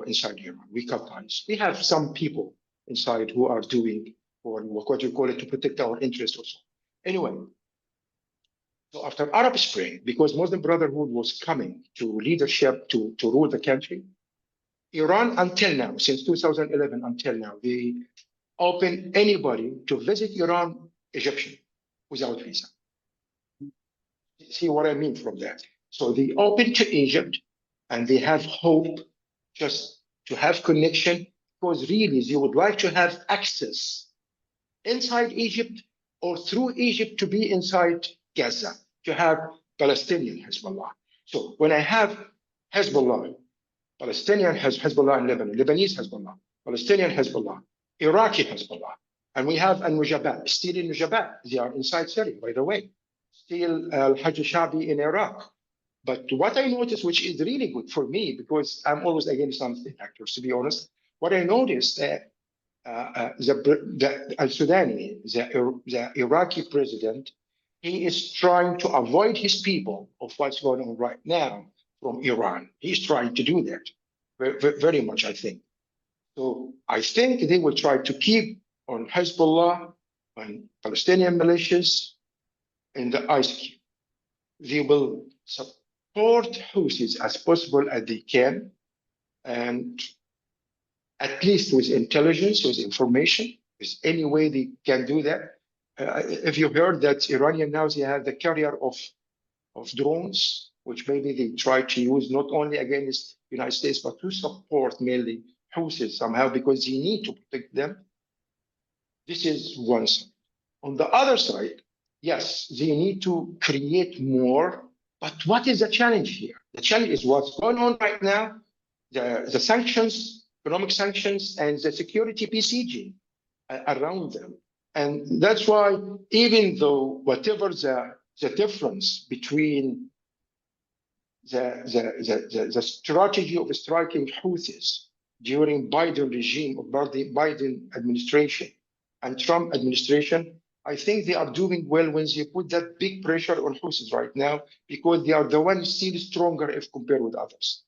inside Iran. We cut ties. We have some people inside who are doing, or what you call it, to protect our interests also. Anyway, so after Arab Spring, because Muslim Brotherhood was coming to leadership to rule the country, Iran until now, since 2011 until now, they open anybody to visit Iran, Egyptian, without visa. See what I mean from that? So they open to Egypt, and they have hope just to have connection, because really they would like to have access inside Egypt or through Egypt to be inside Gaza, to have Palestinian Hezbollah. So when I have Hezbollah, Palestinian Hezbollah in Lebanon, Lebanese Hezbollah, Palestinian Hezbollah, Iraqi Hezbollah, and we have Al-Nujabat, still in Nujabat. They are inside Syria, by the way. Still Al-Hajj Shabi in Iraq. But what I noticed, which is really good for me, because I'm always against some state actors, to be honest, what I noticed that the Al-Sudani, the Iraqi president, he is trying to avoid his people of what's going on right now from Iran. He's trying to do that very much, I think. So I think they will try to keep on Hezbollah, on Palestinian militias in the ice cube. They will support Houthis as possible as they can, and at least with intelligence, with information, with any way they can do that. If you heard that Iranian now they have the carrier of drones, which maybe they try to use not only against the United States, but to support mainly Houthis somehow because they need to protect them. This is one side. On the other side, yes, they need to create more. But what is the challenge here? The challenge is what's going on right now, the sanctions, economic sanctions, and the security PCG around them. And that's why, even though whatever the difference between the strategy of striking Houthis during Biden regime or Biden administration and Trump administration, I think they are doing well when they put that big pressure on Houthis right now because they are the ones still stronger if compared with others.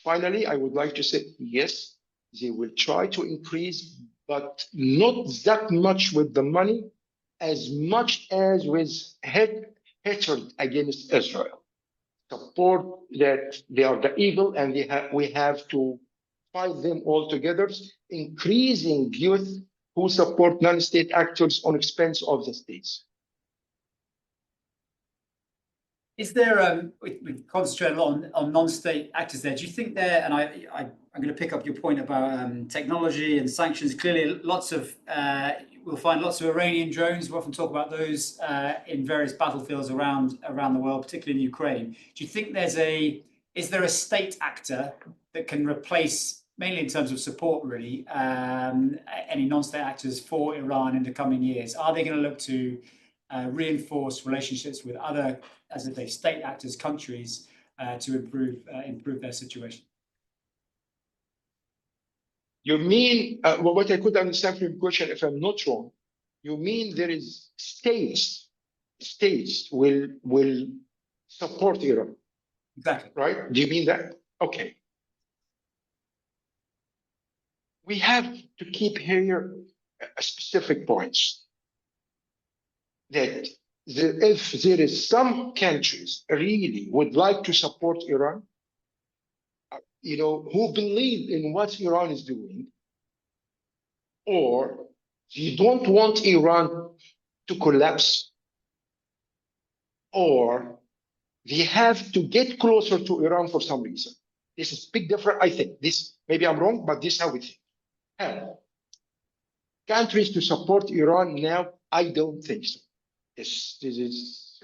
Finally, I would like to say, yes, they will try to increase, but not that much with the money, as much as with hatred against Israel. Support that they are the evil and we have to fight them all together, increasing youth who support non-state actors on expense of the states.
Is there, we concentrate a lot on non-state actors there. Do you think there, and I'm going to pick up your point about technology and sanctions, clearly lots of, we'll find lots of Iranian drones. We often talk about those in various battlefields around the world, particularly in Ukraine. Do you think is there a state actor that can replace, mainly in terms of support really, any non-state actors for Iran in the coming years? Are they going to look to reinforce relationships with other, as I say, state actors, countries, to improve their situation?
You mean, what I could understand from your question, if I'm not wrong, you mean there is states will support Iran?
Exactly.
Right? Do you mean that? Okay. We have to keep here specific points. That if there is some countries really would like to support Iran, who believe in what Iran is doing, or you don't want Iran to collapse, or they have to get closer to Iran for some reason. This is big difference, I think. This, maybe I'm wrong, but this is how we think. Countries to support Iran now, I don't think so. This is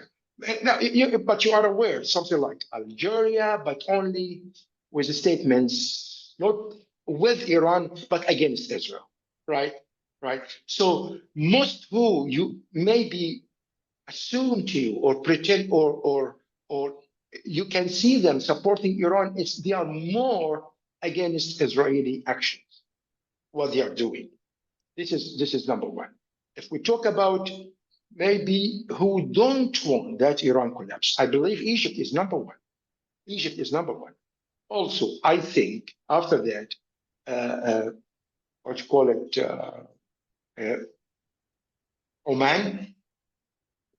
now, but you are aware something like Algeria, but only with the statements not with Iran but against Israel, right? So most who you maybe assume to you or pretend or you can see them supporting Iran, they are more against Israeli actions, what they are doing. This is number one. If we talk about maybe who don't want that Iran collapse, I believe Egypt is number one. Egypt is number one. Also, I think after that, what you call it, Oman,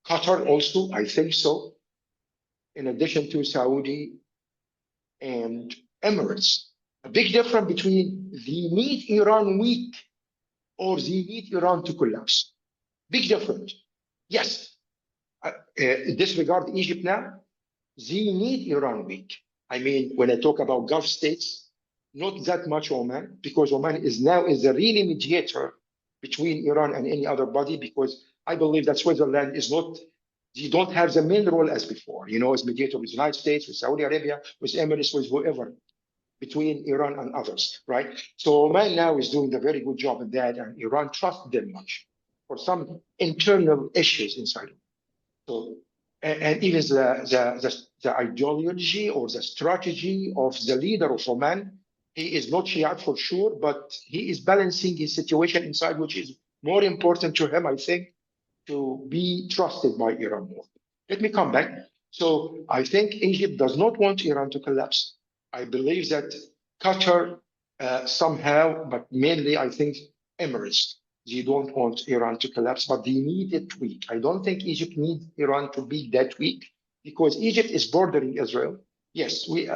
Qatar also, I think so, in addition to Saudi and Emirates. A big difference between they need Iran weak or they need Iran to collapse. Big difference. Yes, disregard Egypt now, they need Iran weak. I mean, when I talk about Gulf states, not that much Oman, because Oman is the really mediator between Iran and any other body, because I believe that Switzerland is not, they don't have the main role as before, as mediator with the United States, with Saudi Arabia, with Emirates, with whoever, between Iran and others, right? So Oman now is doing a very good job in that, and Iran trusts them much for some internal issues inside. So, and even the ideology or the strategy of the leader of Oman, he is not Shiite for sure, but he is balancing his situation inside, which is more important to him, I think, to be trusted by Iran more. let me come back. So I think Egypt does not want Iran to collapse. I believe that Qatar somehow, but mainly I think Emirates, they don't want Iran to collapse, but they need it weak. I don't think Egypt needs Iran to be that weak because Egypt is bordering Israel. Yes, we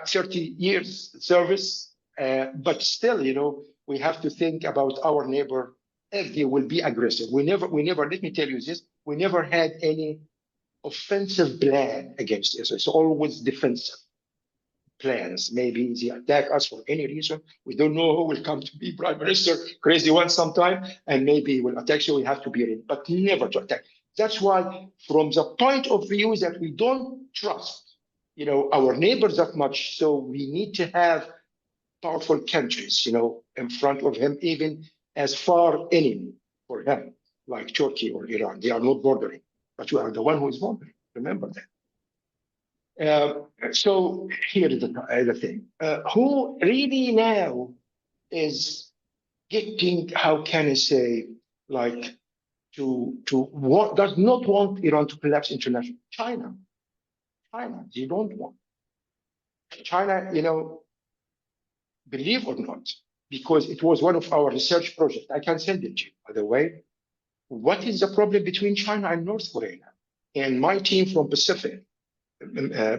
30 years service, but still, we have to think about our neighbor if they will be aggressive. We never, let me tell you this, we never had any offensive plan against Israel. It's always defensive plans. Maybe they attack us for any reason. We don't know who will come to be prime minister, crazy one sometime, and maybe he will attack. So we have to be ready, but never to attack. That's why, from the point of view that we don't trust, our neighbors that much, so we need to have powerful countries, in front of him, even as far enemy for him, like Turkey or Iran. They are not bordering, but we are the one who is bordering. Remember that. So here is the thing. Who really now is getting, how can I say, like, does not want Iran to collapse internationally? China, they don't want. China, believe or not, because it was one of our research projects. I can send it to you, by the way. What is the problem between China and North Korea? And my team from Pacific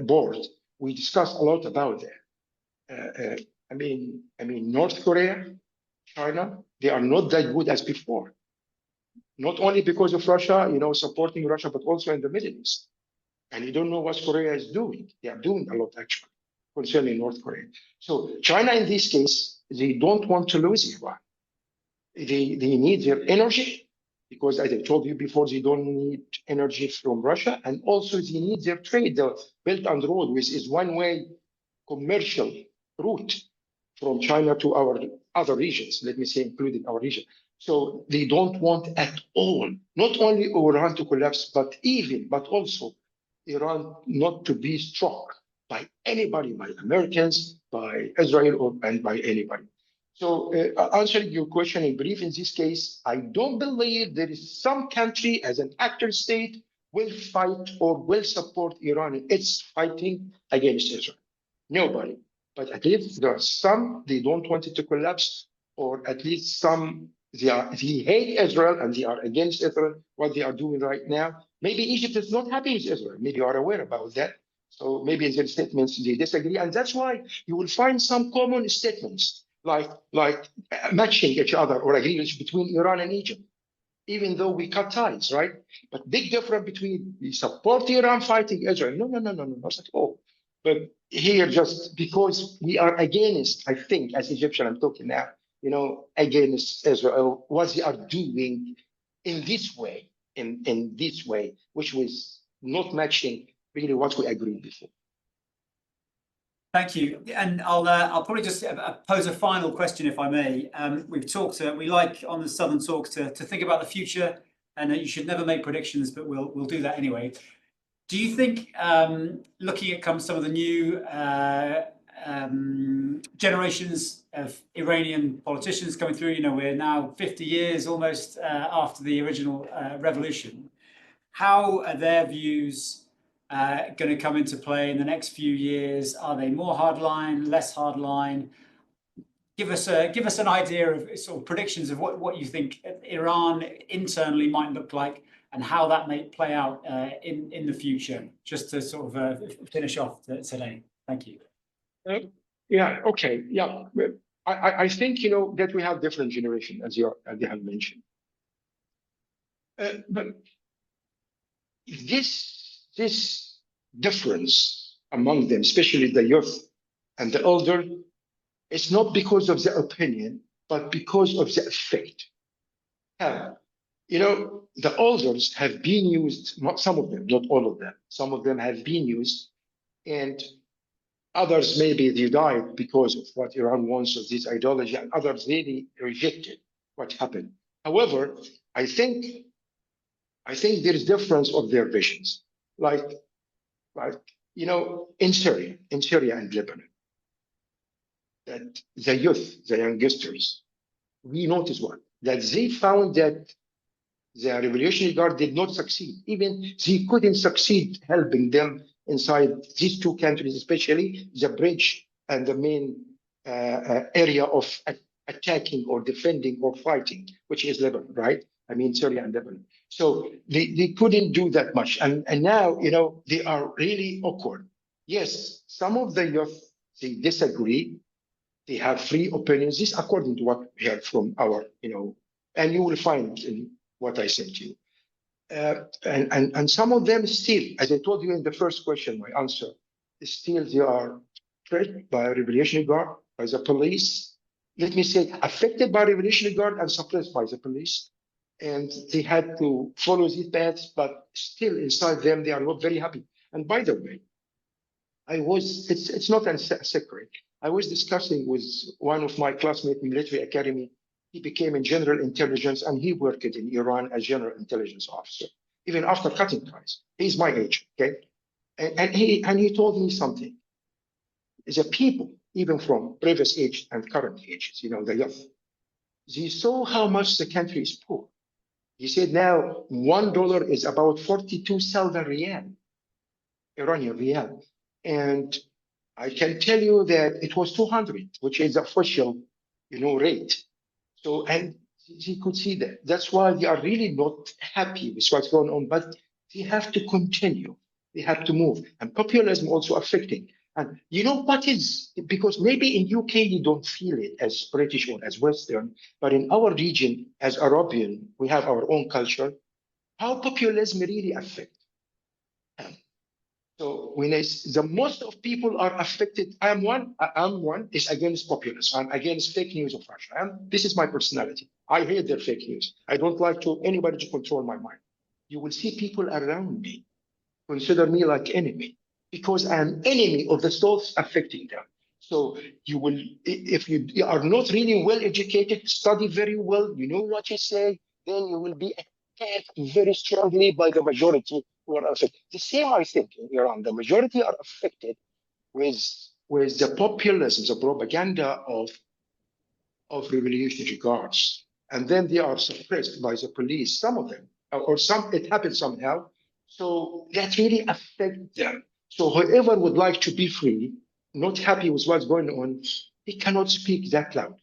board, we discussed a lot about that. I mean, North Korea, China, they are not that good as before. Not only because of Russia, supporting Russia, but also in the Middle East. And you don't know what Korea is doing. They are doing a lot, actually, concerning North Korea. So China, in this case, they don't want to lose Iran. They need their energy, because as I told you before, they don't need energy from Russia, and also they need their trade. The Belt and Road, which is one-way commercial route from China to our other regions, let me say, including our region. So they don't want at all, not only Iran to collapse, but also Iran not to be struck by anybody, by Americans, by Israel, and by anybody. So answering your question in brief, in this case, I don't believe there is some country as an actor state will fight or will support Iran in its fighting against Israel. Nobody. But at least there are some, they don't want it to collapse, or at least some, they hate Israel and they are against Israel, what they are doing right now. Maybe Egypt is not happy with Israel. Maybe you are aware about that. So maybe in their statements they disagree. And that's why you will find some common statements like matching each other or agreements between Iran and Egypt, even though we cut ties, right? But big difference between we support Iran fighting Israel. No, not at all. But here, just because we are against, I think, as Egyptian, I'm talking now, against Israel, what they are doing in this way, in this way, which was not matching really what we agreed before.
Thank you. And I'll probably just pose a final question, if I may. We've talked, we like on the Southern Talks to think about the future, and you should never make predictions, but we'll do that anyway. Do you think, looking at some of the new generations of Iranian politicians coming through, we're now 50 years almost after the original revolution, how are their views going to come into play in the next few years? Are they more hardline, less hardline? Give us an idea of sort of predictions of what you think Iran internally might look like, and how that may play out in the future. Just to sort of finish off today. Thank you.
Yeah. Okay. Yeah. I think that we have different generations, as you have mentioned. But this difference among them, especially the youth and the older, it's not because of their opinion, but because of their fate. The elders have been used, not some of them, not all of them. Some of them have been used, and others maybe they died because of what Iran wants of this ideology, and others really rejected what happened. However, I think there is difference of their visions. Like in Syria and Lebanon, that the youth, the youngsters, we noticed that they found that The Revolutionary Guard did not succeed. Even they couldn't succeed helping them inside these two countries, especially the bridge and the main area of attacking or defending or fighting, which is Lebanon, right? I mean, Syria and Lebanon. So they couldn't do that much. And now, they are really awkward. Yes, some of the youth, they disagree. They have free opinions. This according to what we heard from our, and you will find in what I sent you. And some of them still, as I told you in the first question, my answer, still they are threatened by Revolutionary Guard, by the police. Let me say, affected by Revolutionary Guard and suppressed by the police. And they had to follow these paths, but still inside them, they are not very happy. And by the way, it's not a secret. I was discussing with one of my classmates in military academy. He became in general intelligence and he worked in Iran as general intelligence officer, even after cutting ties. He's my age, okay? And he told me something. The people, even from previous age and current ages, the youth, they saw how much the country is poor. He said now $1 is about 42,000 riyal, Iranian riyal. And I can tell you that it was 200, which is the official, rate. So, and he could see that. That's why they are really not happy with what's going on, but they have to continue. They have to move. And populism also affecting. And you know what is, because maybe in UK you don't feel it as British or as Western, but in our region, as Arabian, we have our own culture, how populism really affects. So when the most of people are affected, I'm one is against populism. I'm against fake news of Russia. This is my personality. I hate their fake news. I don't like anybody to control my mind. You will see people around me consider me like enemy because I'm enemy of the thoughts affecting them. So you will, if you are not really well educated, study very well, you know what you say, then you will be attacked very strongly by the majority who are affected. The same, I think, in Iran. The majority are affected with the populism, the propaganda of revolutionary guards. And then they are suppressed by the police, some of them, or some, it happens somehow. So that really affects them. So whoever would like to be free, not happy with what's going on, he cannot speak that loud.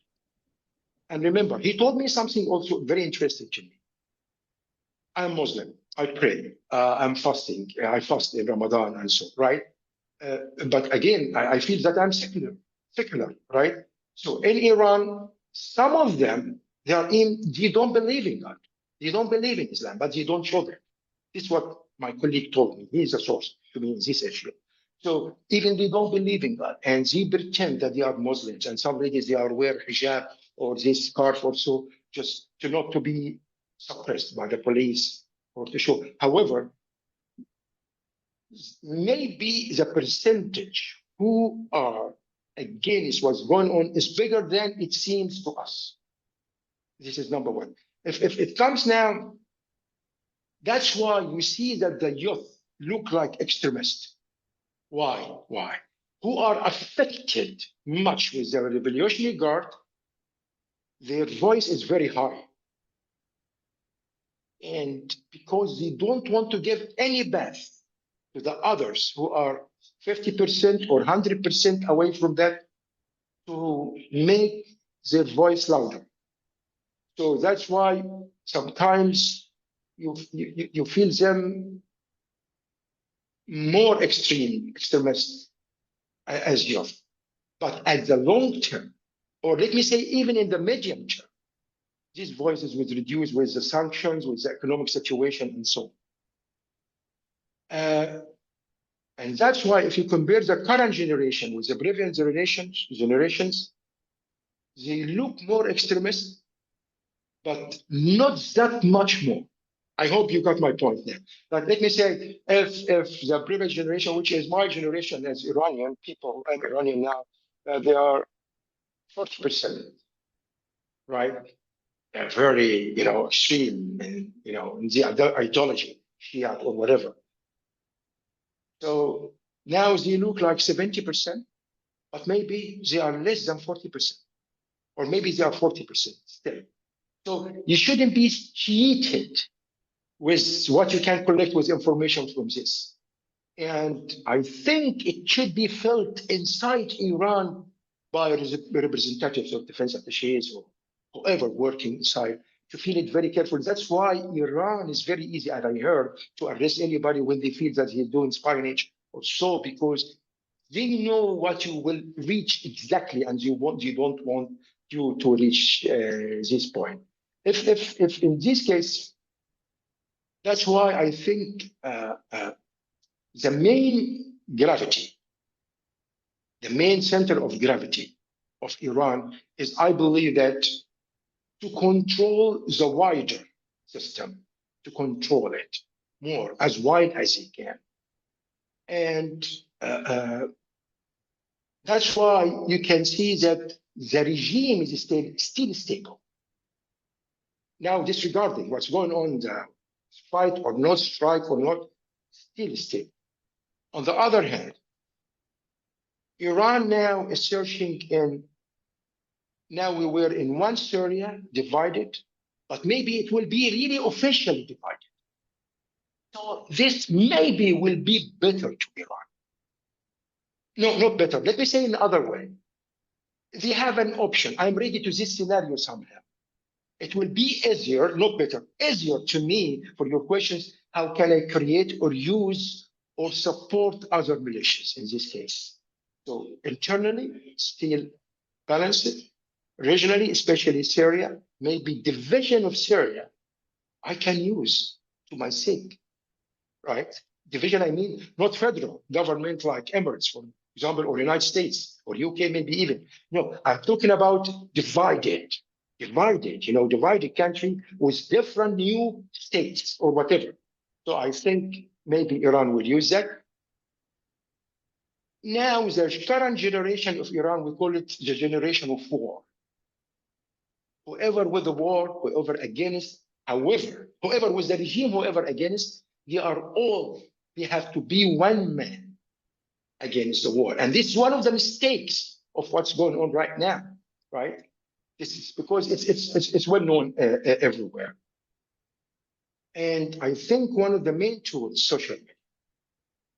And remember, he told me something also very interesting to me. I'm Muslim. I pray. I'm fasting. I fast in Ramadan and so, right? But again, I feel that I'm secular, right? So in Iran, some of them, they don't believe in God. They don't believe in Islam, but they don't show them. This is what my colleague told me. He is a source to me in this issue. So even they don't believe in God and they pretend that they are Muslims and some ladies, they are wear hijab or this scarf or so, just to not to be suppressed by the police or to show. However, maybe the percentage who are against what's going on is bigger than it seems to us. This is number one. If it comes now, that's why you see that the youth look like extremists. Why? Who are affected much with the Revolutionary Guard, their voice is very high. And because they don't want to give any bath to the others who are 50% or 100% away from that to make their voice louder. So that's why sometimes you feel them more extremist as youth. But at the long term, or let me say even in the medium term, these voices would reduce with the sanctions, with the economic situation and so on. And that's why if you compare the current generation with the previous generations, they look more extremist, but not that much more. I hope you got my point there. But let me say, if the previous generation, which is my generation as Iranian people, I'm Iranian now, they are 40%, right? They're very, extreme, in, in the ideology, Shia or whatever. So now they look like 70%, but maybe they are less than 40%, or maybe they are 40% still. So you shouldn't be cheated with what you can collect with information from this. And I think it should be felt inside Iran by representatives of defense attaches or whoever working inside to feel it very careful. That's why Iran is very easy, as I heard, to arrest anybody when they feel that he's doing espionage or so, because they know what you will reach exactly, and you don't want you to reach this point. If in this case, that's why I think the main gravity, the main center of gravity of Iran is, I believe, that to control the wider system, to control it more, as wide as he can. And that's why you can see that the regime is still stable. Now, disregarding what's going on, the fight or not, strike or not, still stable. On the other hand, Iran now is searching in, now we were in one Syria, divided, but maybe it will be really officially divided. So this maybe will be better to Iran. No, not better. Let me say in another way. They have an option. I'm ready to this scenario somehow. It will be easier, not better, easier to me for your questions. How can I create or use or support other militias in this case? So internally, still balanced. Regionally, especially Syria, maybe division of Syria, I can use to my sake, right? Division, I mean, not federal government like Emirates, for example, or United States, or UK, maybe even. No, I'm talking about divided, divided country with different new states or whatever. So I think maybe Iran will use that. Now, the current generation of Iran, we call it the generation of war. Whoever with the war, whoever against, however, whoever with the regime, whoever against, they have to be one man against the war. And this is one of the mistakes of what's going on right now, right? This is because it's well known everywhere. And I think one of the main tools, social media,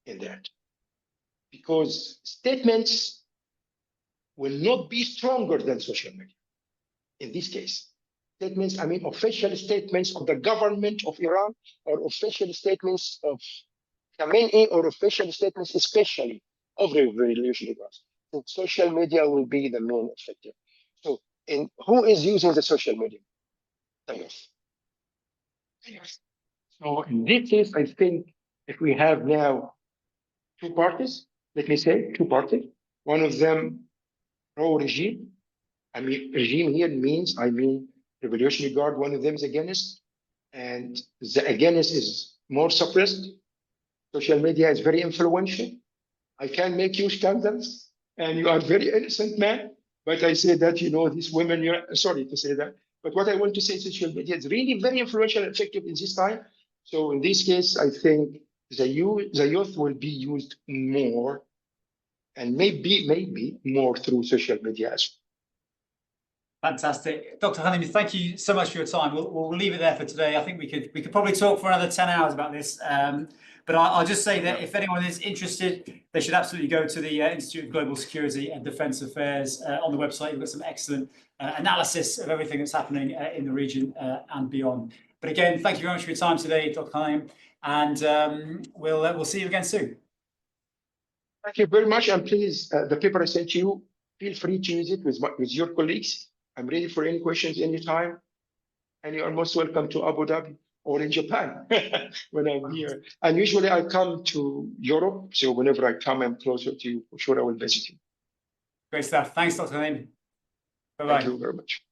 in that, because statements will not be stronger than social media. In this case, statements, I mean official statements of the government of Iran, or official statements of Khamenei, or official statements especially of the revolutionary guards. So social media will be the main effective. So who is using the social media? The youth. So in this case, I think if we have now two parties, let me say two parties, one of them pro-regime. I mean, regime here means, Revolutionary Guard, one of them is against, and the against is more suppressed. Social media is very influential. I can make you scandals, and you are very innocent man, but I say that, these women, sorry to say that, but what I want to say, social media is really very influential and effective in this time. So in this case, I think the youth will be used more, and maybe more through social media as well.
Fantastic. Dr. Hanimi, thank you so much for your time. We'll leave it there for today. I think we could probably talk for another 10 hours about this. But I'll just say that if anyone is interested, they should absolutely go to the Institute of Global Security and Defence Affairs on the website. We've got some excellent analysis of everything that's happening in the region and beyond. But again, thank you very much for your time today, Dr. Hanimi, and we'll see you again soon.
Thank you very much. And please, the paper I sent you, feel free to use it with your colleagues. I'm ready for any questions anytime. And you are most welcome to Abu Dhabi or in Japan when I'm here. And usually I come to Europe. So whenever I come, I'm closer to you. For sure, I will visit you.
Great stuff. Thanks, Dr. Hanimi. Bye-bye.
Thank you very much.